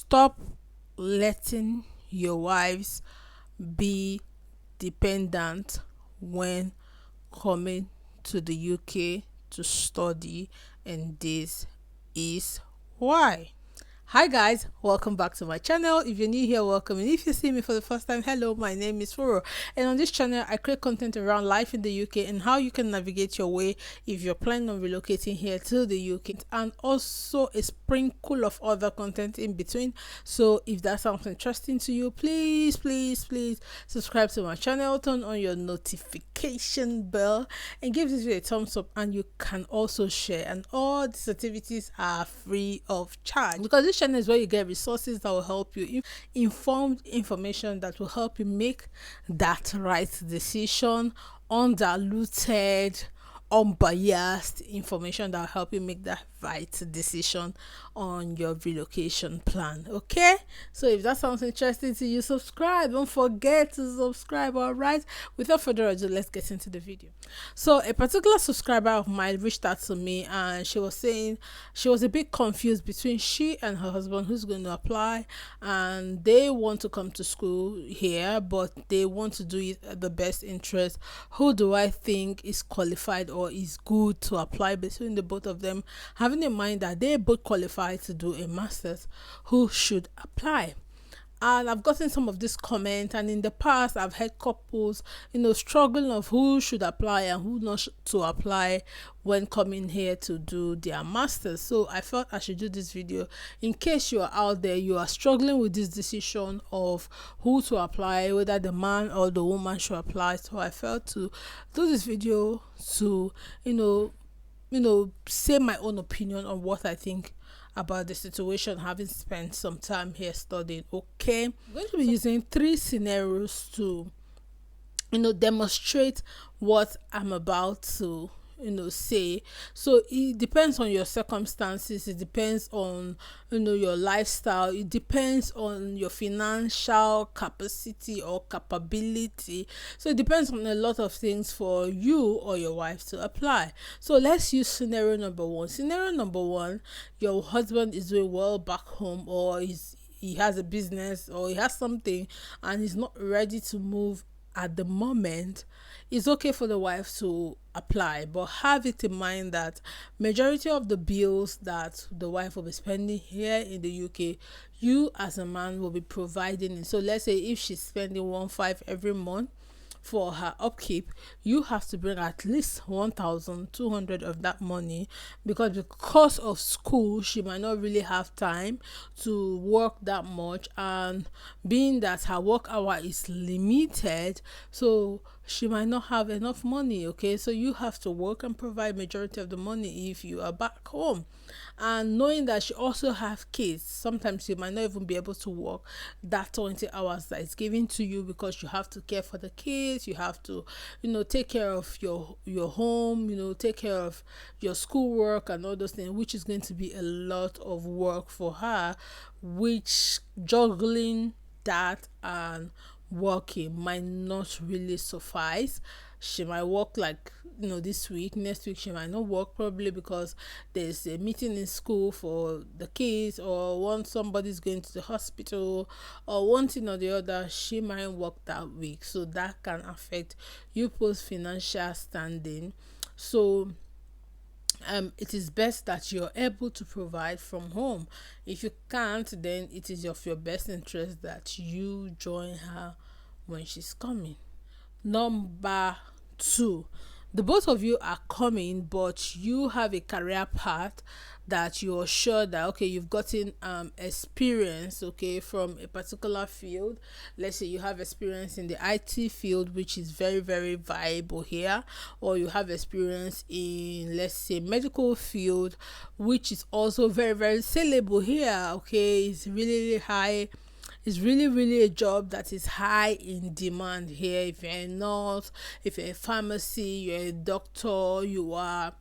Stop letting your wives be dependent when coming to the UK to study, and this is why. Hi guys, welcome back to my channel. If you're new here, welcome, and if you see me for the first time, hello, my name is Furo, and on this channel I create content around life in the UK and how you can navigate your way if you're planning on relocating here to the UK, and also a sprinkle of other content in between. So if that sounds interesting to you, please subscribe to my channel, turn on your notification bell, and give this video a thumbs up, and you can also share, and all these activities are free of charge because this channel is where you get resources that will help you, informed information that will help you make that right decision, undiluted, unbiased information that will help you make that right decision on your relocation plan. Okay, so if that sounds interesting to you, subscribe. Don't forget to subscribe. All right, without further ado, let's get into the video. So a particular subscriber of mine reached out to me, and she was saying she was a bit confused between she and her husband who's going to apply, and they want to come to school here, but they want to do it at the best interest. Who do I think is qualified or is good to apply between the both of them, having in mind that they both qualified to do a master's? Who should apply? And I've gotten some of this comment, and in the past I've had couples struggling of who should apply and who not to apply when coming here to do their masters. So I felt I should do this video in case you are out there, you are struggling with this decision of who to apply, whether the man or the woman should apply. So I felt to do this video to say my own opinion on what I think about the situation, having spent some time here studying. Okay, I'm going to be using 3 scenarios to demonstrate what I'm about to say. So it depends on your circumstances, it depends on your lifestyle, it depends on your financial capacity or capability. So it depends on a lot of things for you or your wife to apply. So let's use scenario number 1. Scenario number 1, your husband is doing well back home, or he has a business, or he has something and he's not ready to move at the moment. It's okay for the wife to apply, but have it in mind that majority of the bills that the wife will be spending here in the UK, you as a man will be providing it. So let's say if she's spending 1,500 every month for her upkeep, you have to bring at least 1,200 of that money, because of school she might not really have time to work that much, and being that her work hour is limited, so she might not have enough money. Okay, so you have to work and provide majority of the money if you are back home. And knowing that she also have kids, sometimes you might not even be able to work that 20 hours that is given to you, because you have to care for the kids, you have to take care of your home, take care of your schoolwork and all those things, which is going to be a lot of work for her, which juggling that and working might not really suffice. She might work like this week, next week she might not work, probably because there's a meeting in school for the kids, or once somebody's going to the hospital, or one thing or the other, she might work that week. So that can affect you post financial standing. So it is best that you're able to provide from home. If you can't, then it is of your best interest that you join her when she's coming. Number 2, the both of you are coming, but you have a career path that you're sure that okay, you've gotten experience, okay, from a particular field. Let's say you have experience in the IT field, which is very, very viable here, or you have experience in, let's say, medical field, which is also very, very sellable here. Okay, it's really high. It's really a job that is high in demand here. If you're a nurse, if you're a pharmacy, you're a doctor, you are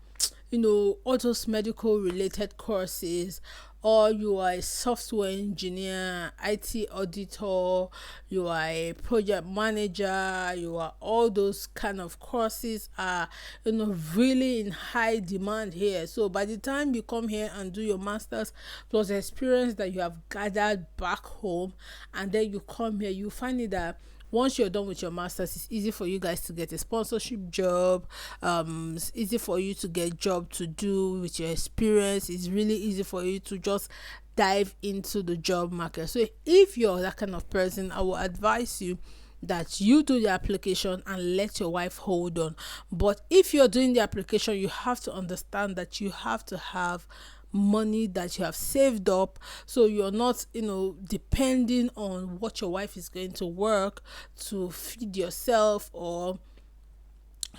all those medical related courses, or you are a software engineer, IT auditor, you are a project manager, you are all those kind of courses are really in high demand here. So by the time you come here and do your masters plus experience that you have gathered back home, and then you come here, you find it that once you're done with your masters, it's easy for you guys to get a sponsorship job. It's easy for you to get job to do with your experience. It's really easy for you to just dive into the job market. So if you're that kind of person, I will advise you that you do the application and let your wife hold on. But if you're doing the application, you have to understand that you have to have money that you have saved up, so you're not depending on what your wife is going to work to feed yourself, or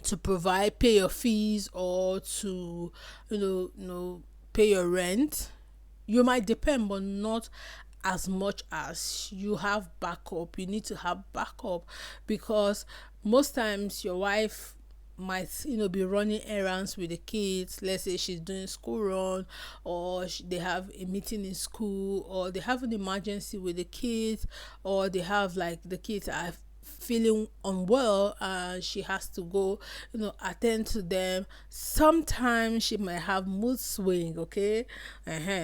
to pay your fees, or to pay your rent. You might depend, but not as much as you have backup. You need to have backup, because most times your wife might be running errands with the kids. Let's say she's doing school run, or they have a meeting in school, or they have an emergency with the kids, or they have like the kids are feeling unwell and she has to go attend to them. Sometimes she might have mood swing. Okay,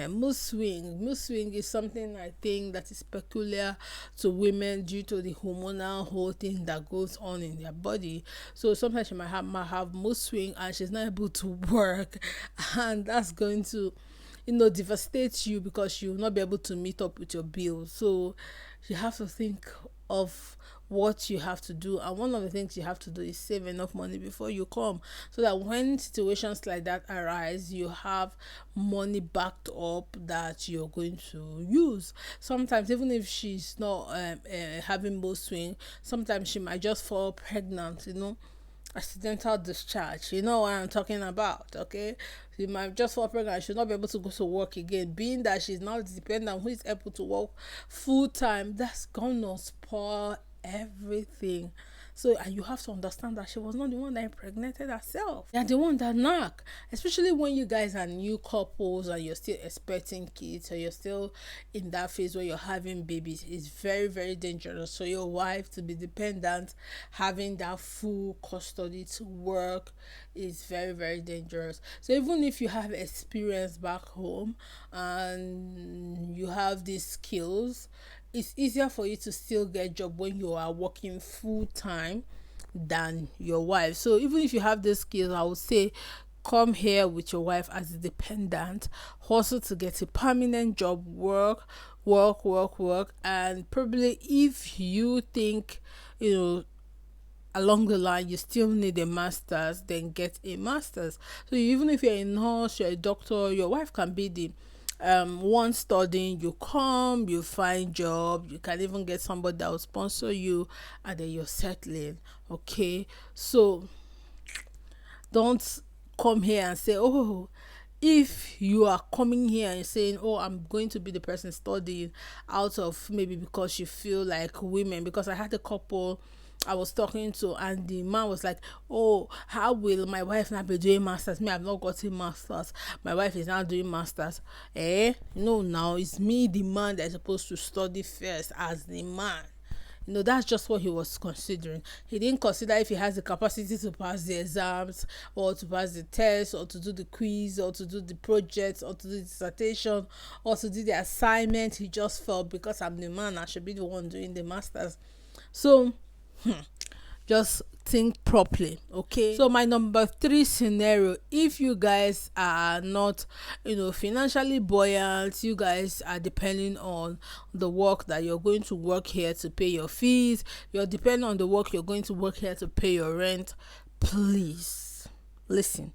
mood swing is something I think that is peculiar to women due to the hormonal whole thing that goes on in their body. So sometimes she might have mood swing and she's not able to work, and that's going to devastate you, because you will not be able to meet up with your bills. So you have to think of what you have to do, and one of the things you have to do is save enough money before you come, so that when situations like that arise, you have money backed up that you're going to use. Sometimes even if she's not having mood swing, sometimes she might just fall pregnant, accidental discharge. You know what I'm talking about. Okay, she might just fall pregnant, she'll not be able to go to work again, being that she's not dependent, who is able to work full time. That's gonna spoil everything. So, and you have to understand that she was not the one that impregnated herself. You're the one that knock. Especially when you guys are new couples and you're still expecting kids, or you're still in that phase where you're having babies. It's very, very dangerous for your wife to be dependent, having that full custody to work is very, very dangerous. So even if you have experience back home and you have these skills, it's easier for you to still get a job when you are working full time than your wife. So even if you have the skills, I would say come here with your wife as a dependent, hustle to get a permanent job, work, and probably if you think along the line you still need a master's, then get a master's. So even if you're a nurse, you're a doctor, your wife can be the one studying. You come, you find job, you can even get somebody that will sponsor you, and then you're settling. Okay, so don't come here and say, oh, if you are coming here and saying, oh, I'm going to be the person studying out of maybe because you feel like women. Because I had a couple I was talking to, and the man was like, oh, how will my wife not be doing masters? Me, I've not gotten masters. My wife is not doing masters. No, now it's me, the man, that's supposed to study first as the man. That's just what he was considering. He didn't consider if he has the capacity to pass the exams, or to pass the test, or to do the quiz, or to do the project, or to do the dissertation, or to do the assignment. He just felt, because I'm the man, I should be the one doing the masters. So just think properly. Okay, so my number 3 scenario, if you guys are not financially buoyant, you guys are depending on the work that you're going to work here to pay your fees, you're depending on the work you're going to work here to pay your rent, please listen.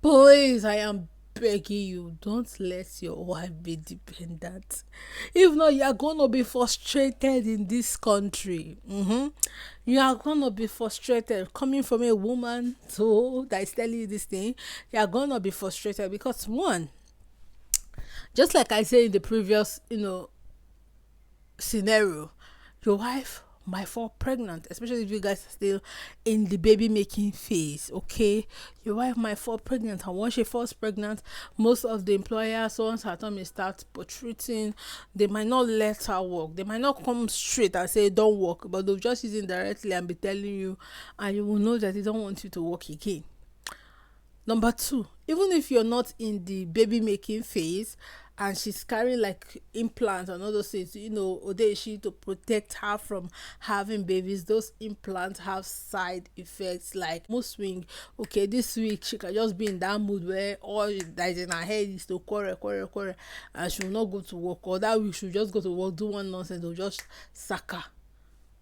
Please, I am begging you, don't let your wife be dependent. If not, you are gonna be frustrated in this country. You are gonna be frustrated coming from a woman that is telling you this thing. You are gonna be frustrated because, one, just like I said in the previous scenario, your wife might fall pregnant, especially if you guys are still in the baby making phase. Okay, your wife might fall pregnant, and once she falls pregnant, most of the employers, once her tummy starts protruding, they might not let her work. They might not come straight and say don't work, but they'll just use it directly and be telling you, and you will know that they don't want you to work again. Number two, even if you're not in the baby making phase and she's carrying like implants and all those things, Odeshi, to protect her from having babies, those implants have side effects like mood swing. Okay, this week she can just be in that mood where all that is in her head is to quarrel, and she will not go to work, or that week she'll just go to work, do one nonsense, they'll just sack her.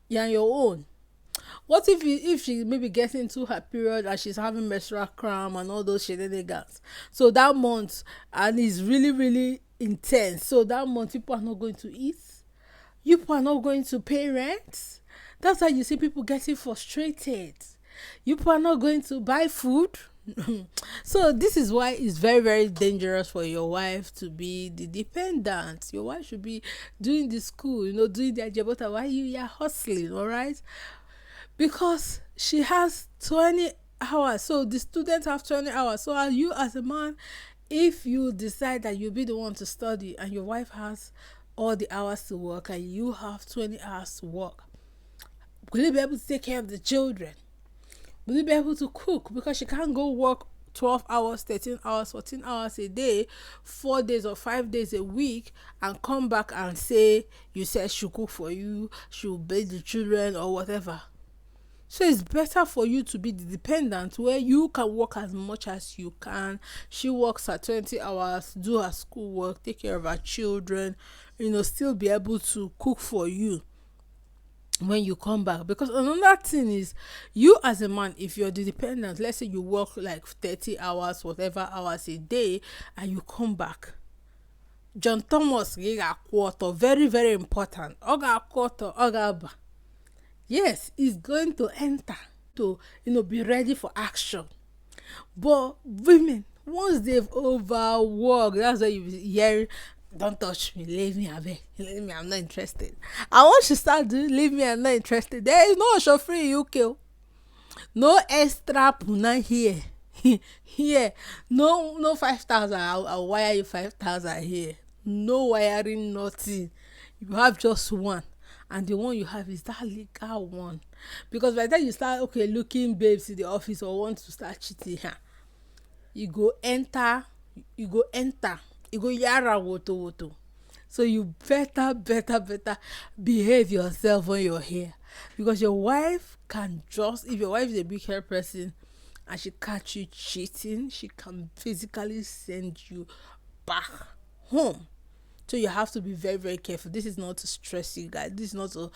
You're on your own. What if she maybe gets into her period and she's having menstrual cramp and all those shenanigans? So that month, and it's really, really intense. So that month, people are not going to eat. You people are not going to pay rent. That's why you see people getting frustrated. You people are not going to buy food. So this is why it's very, very dangerous for your wife to be the dependent. Your wife should be doing the school, doing the ajabota while you are hustling, all right? Because she has 20 hours. So the students have 20 hours. So are you, as a man, if you decide that you'll be the one to study and your wife has all the hours to work and you have 20 hours to work, will you be able to take care of the children? Will you be able to cook? Because she can't go work 12 hours, 13 hours, 14 hours a day, 4 days or 5 days a week, and come back and say you said she'll cook for you, she'll bathe the children or whatever. So it's better for you to be the dependent, where you can work as much as you can. She works her 20 hours, do her school work, take care of her children, still be able to cook for you when you come back. Because another thing is, you as a man, if you're the dependent, let's say you work like 30 hours, whatever hours a day, and you come back, John Thomas a quarter, very, very important. Oga quarter, oga ba. Yes, it's going to enter to, be ready for action. But women, once they've overworked, that's why you hear, don't touch me, leave me, leave me, I'm not interested. And once you start doing, leave me, I'm not interested, there is no chauffeur in UK. No extra puna here. Here, no 5,000, I'll wire you 5,000 here. No wiring, nothing. You have just one. And the one you have is that legal one. Because by the time you start, looking babes in the office or want to start cheating, you go enter, you go yara woto. So you better behave yourself when you're here. Because your wife can just, if your wife is a big hair person and she catch you cheating, she can physically send you back home. So you have to be very, very careful. This is not to stress you guys. This is not to,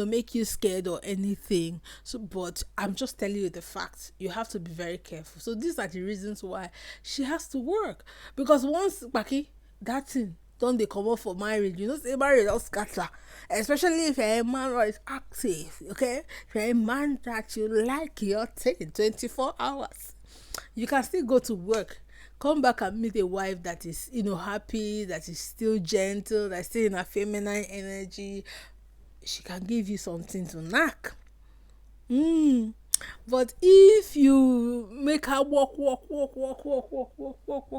make you scared or anything. So, but I'm just telling you the facts. You have to be very careful. So these are the reasons why she has to work. Because once, Baki, that thing, don't they come up for marriage? Say marriage don't scatter. Especially if you're a man who is active, okay? If you're a man that you like your thing 24 hours, you can still go to work. Come back and meet a wife that is, happy, that is still gentle, that's still in her feminine energy. She can give you something to knack. But if you make her walk,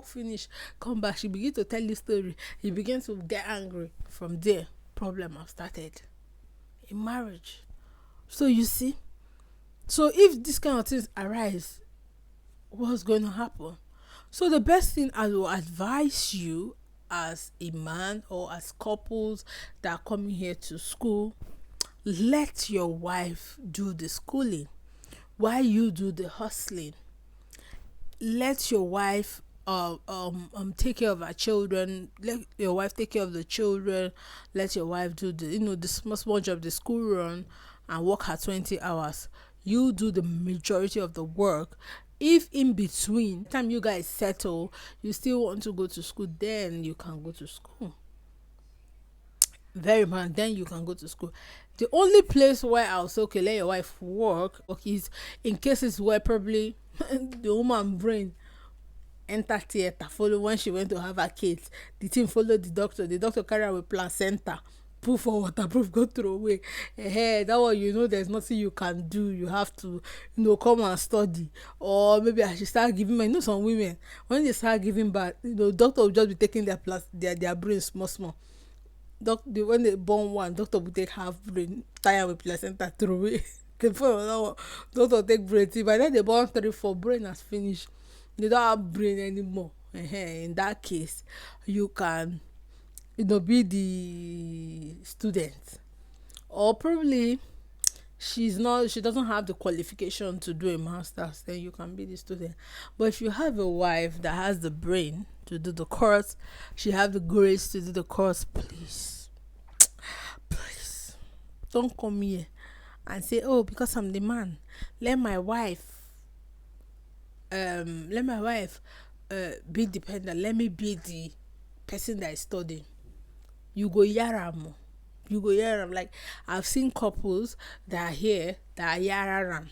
finish, come back, she begin to tell you story. You begin to get angry. From there, problem have started in marriage. So you see, so if this kind of things arise, what's going to happen? So the best thing I will advise you as a man or as couples that are coming here to school, let your wife do the schooling while you do the hustling. Let your wife take care of her children. Let your wife take care of the children. Let your wife do the small job, the school run, and work her 20 hours. You do the majority of the work. If in between time you guys settle, you still want to go to school, then you can go to school. Very much, then you can go to school. The only place where I'll say, let your wife work is in cases where probably the woman brain enter theater, follow when she went to have her kids. The thing follow the doctor carry her with placenta, put for waterproof, go throw away. That one, there's nothing you can do. You have to, come and study. Or maybe I should start giving some women, when they start giving birth, doctor will just be taking their brain small small. When they born one, doctor will take half brain, tie am with placenta, throw away. Doctor take brain till by then they born 3-4, brain has finished. They don't have brain anymore. In that case, you can be the student. Or probably she doesn't have the qualification to do a master's, then you can be the student. But if you have a wife that has the brain to do the course, she have the grace to do the course, please don't come here and say, oh, because I'm the man, let my wife be dependent, let me be the person that is studying. You go yaram. Like, I've seen couples that are here that are yaram.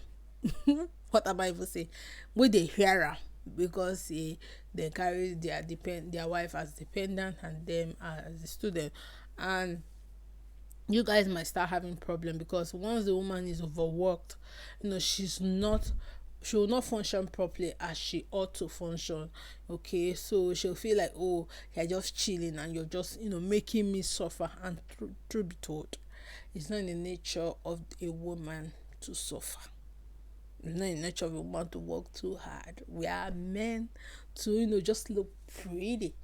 What am I even saying? With the yaram, because they carry their wife as dependent and them as a student. And you guys might start having problem, because once the woman is overworked, she will not function properly as she ought to function. Okay, so she'll feel like, oh, you're just chilling and you're just making me suffer. And truth be told, it's not in the nature of a woman to suffer. It's not in the nature of a woman to work too hard. We are men to just look pretty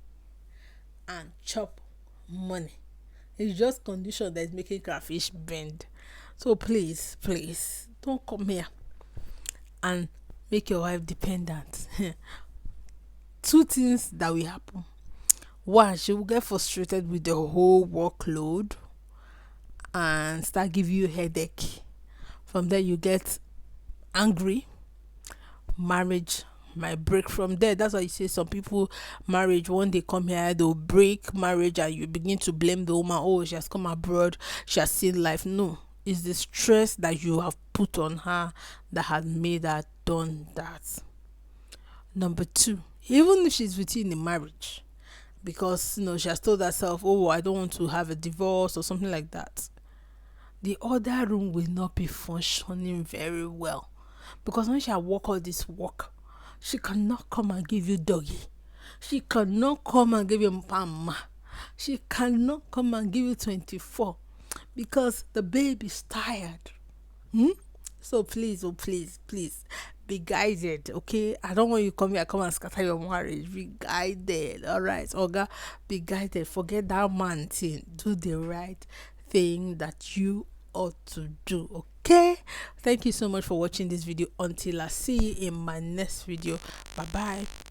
and chop money. It's just condition that is making crayfish bend. So please don't come here and make your wife dependent. Two things that will happen. One, she will get frustrated with the whole workload and start giving you headache. From there, you get angry. Marriage might break from there. That's why you say some people, marriage, when they come here, they'll break marriage and you begin to blame the woman. Oh, she has come abroad, she has seen life. No, it's the stress that you have put on her that has made her done that. Number two, even if she's with you in a marriage, because she has told herself, oh, I don't want to have a divorce or something like that, the other room will not be functioning very well, because when she work all this work, she cannot come and give you doggy, she cannot come and give you mama, she cannot come and give you 24, because the baby is tired. So please, be guided, okay? I don't want you come and scatter your marriage. Be guided, all right, Oga? Be guided. Forget that man thing. Do the right thing that you ought to do, okay? Thank you so much for watching this video. Until I see you in my next video. Bye bye.